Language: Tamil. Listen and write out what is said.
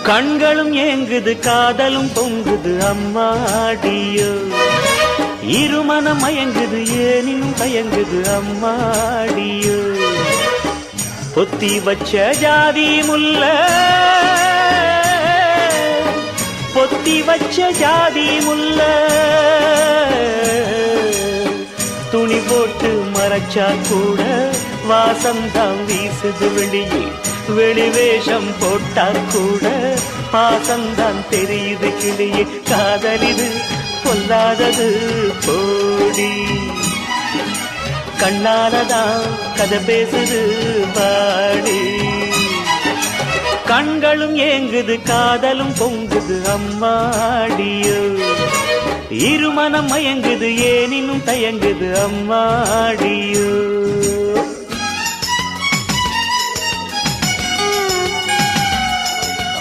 கண்களும் ஏங்குது காதலும் பொங்குது அம்மாடியோ இருமனம் மயங்குது ஏனினும் தயங்குது அம்மாடியோ பொத்தி வச்ச ஜாதி முல்ல பொத்தி வச்ச ஜாதி முல்ல துணி போட்டு மறைச்சா கூட வாசம்தான் வீசுது வெளியே வெளிவேஷம் போட்டா கூட பாசம்தான் தெரியுது கிளியே காதலிது பொல்லாதது போடி கண்ணாலதான் கதை பேசுது பாடி கண்களும் ஏங்குது காதலும் பொங்குது அம்மாடியோ இருமனம் மயங்குது ஏனினும் தயங்குது அம்மாடியோ